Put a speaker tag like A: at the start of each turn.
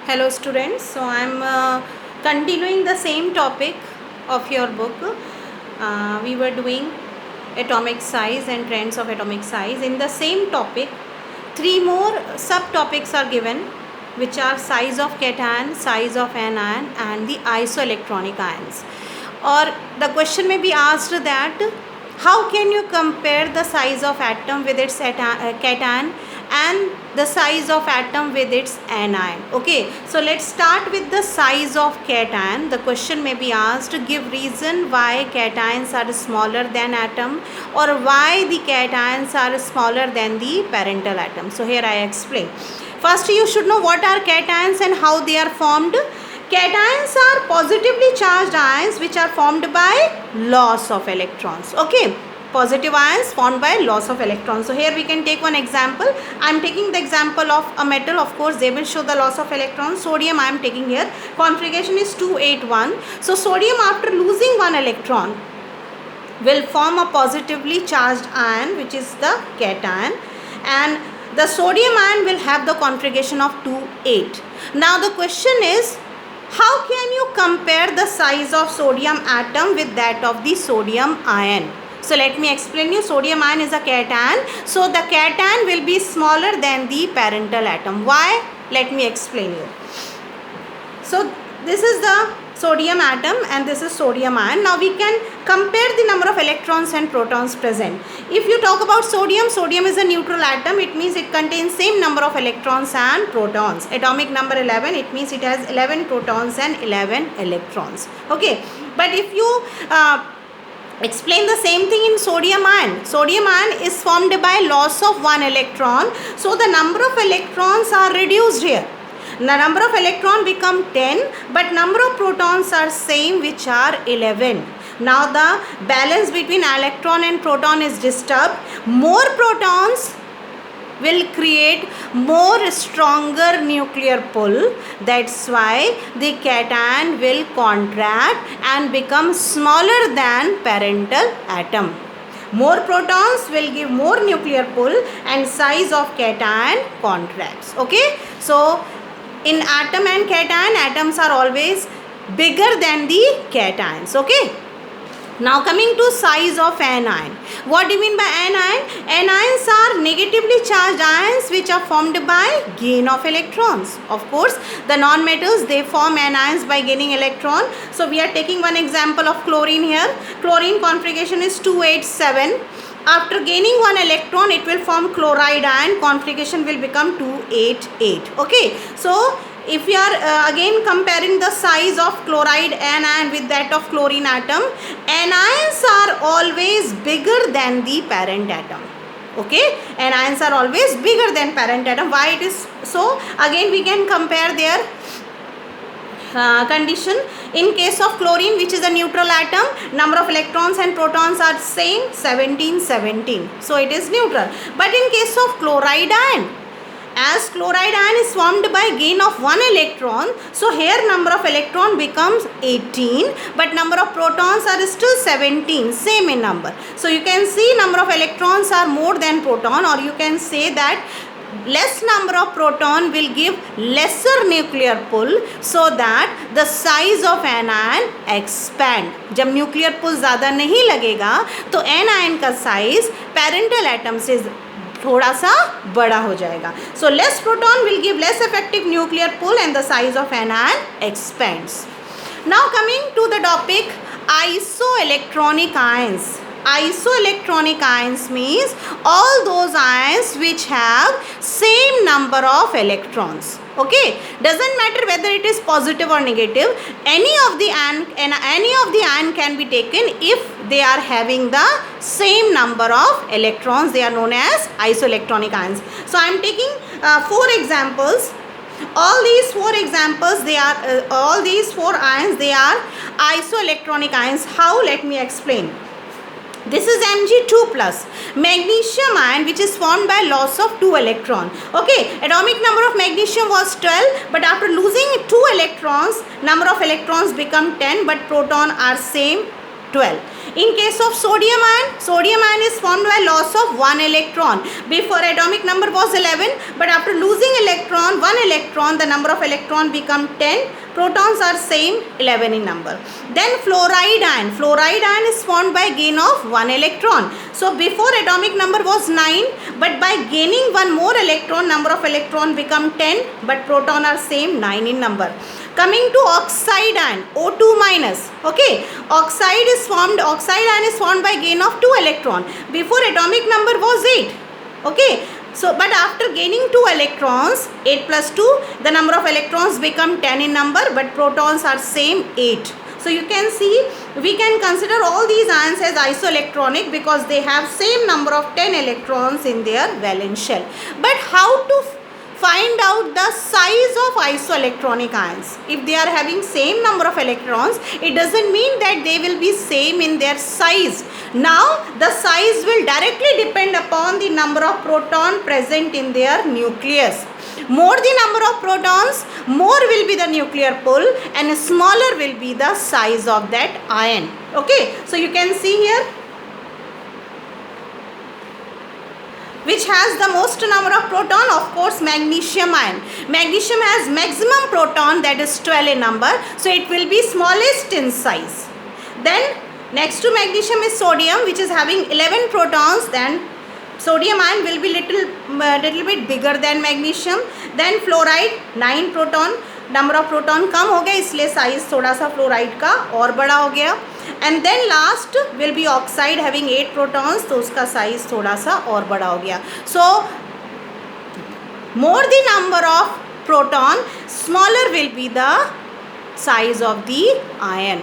A: Hello students, so I am continuing the same topic of your book. We were doing atomic size and trends of atomic size. In the same topic, three more subtopics are given, which are size of cation, size of anion and the isoelectronic ions. Or the question may be asked that how can you compare the size of atom with its cation and the size of atom with its anion. Okay, so let's start with the size of cation. The question may be asked to give reason why cations are smaller than atom or why the cations are smaller than the parental atom. So here I explain. First you should know what are cations and how they are formed. Cations are positively charged ions which are formed by loss of electrons. Okay, positive ions formed by loss of electrons. So here we can take one example. I am taking the example of a metal. Of course they will show the loss of electrons. Sodium I am taking here. Configuration is 281. So sodium, after losing one electron, will form a positively charged ion which is the cation, and the sodium ion will have the configuration of 2,8. Now the question is, how can you compare the size of sodium atom with that of the sodium ion? So let me explain you. Sodium ion is a cation. So the cation will be smaller than the parental atom. Why? Let me explain you. So this is the sodium atom and this is sodium ion. Now we can compare the number of electrons and protons present. If you talk about sodium, sodium is a neutral atom. It means it contains same number of electrons and protons. Atomic number 11, it means it has 11 protons and 11 electrons. Okay, but if you explain the same thing in sodium ion. Sodium ion is formed by loss of one electron. So the number of electrons are reduced here. The number of electron become 10, but number of protons are same, which are 11. Now the balance between electron and proton is disturbed. More protons will create more stronger nuclear pull. That's why the cation will contract and become smaller than parental atom. More protons will give more nuclear pull and size of cation contracts. Okay, so in atom and cation, atoms are always bigger than the cations. Okay. Now coming to size of anion. What do you mean by anion? Anions are negatively charged ions which are formed by gain of electrons. Of course, the non-metals, they form anions by gaining electron. So we are taking one example of chlorine here. Chlorine configuration is 287. After gaining one electron, it will form chloride ion. Configuration will become 288. Okay. So if we are again comparing the size of chloride anion with that of chlorine atom, anions are always bigger than the parent atom. Okay, anions are always bigger than parent atom. Why it is so? Again we can compare their condition. In case of chlorine, which is a neutral atom, number of electrons and protons are same, 17. So it is neutral. But in case of chloride ion, as chloride ion is formed by gain of one electron, so here number of electron becomes 18, but number of protons are still 17, same in number. So you can see number of electrons are more than proton, or you can say that less number of proton will give lesser nuclear pull, so that the size of anion expand. जब nuclear pull ज़्यादा नहीं लगेगा तो anion का size parental atom से थोड़ा सा बड़ा हो जाएगा. So less proton will give less effective nuclear pull and the size of anion expands. Now coming to the topic isoelectronic ions. Isoelectronic ions means all those ions which have same number of electrons. Okay, doesn't matter whether it is positive or negative. Any of the ion can be taken if they are having the same number of electrons. They are known as isoelectronic ions. So I am taking 4 examples. All these 4 examples, they are all these 4 ions, they are isoelectronic ions. How? Let me explain. This is Mg2 plus magnesium ion, which is formed by loss of 2 electron. Okay, atomic number of magnesium was 12, but after losing 2 electrons, number of electrons become 10, but proton are same. 12. In case of sodium ion is formed by loss of 1 electron. Before atomic number was 11, but after losing 1 electron, the number of electron become 10. Protons are same, 11 in number. Then fluoride ion is formed by gain of 1 electron. So before atomic number was 9, but by gaining one more electron, number of electron become 10, but proton are same, 9 in number. Coming to oxide ion, O2 minus. Okay, oxide ion is formed by gain of 2 electron. Before atomic number was 8. Okay, so but after gaining 2 electrons, 8 plus 2, the number of electrons become 10 in number, but protons are same, 8. So you can see, we can consider all these ions as isoelectronic because they have same number of 10 electrons in their valence shell. But how to find out the size of isoelectronic ions? If they are having same number of electrons, it doesn't mean that they will be same in their size. Now the size will directly depend upon the number of proton present in their nucleus. More the number of protons, more will be the nuclear pull, and smaller will be the size of that ion. Okay, so you can see here which has the most number of proton. Of course, magnesium ion. Magnesium has maximum proton, that is 12 in number, so it will be smallest in size. Then next to magnesium is sodium, which is having 11 protons. Then sodium ion will be little bit bigger than magnesium. Then fluoride 9 proton, number of proton कम हो गया इसलिए size थोड़ा सा fluoride का और बड़ा हो गया. And then last will be oxide having 8 protons, तो उसका साइज थोड़ा सा और बड़ा हो गया. So more the number of proton, smaller will be the size of the ion.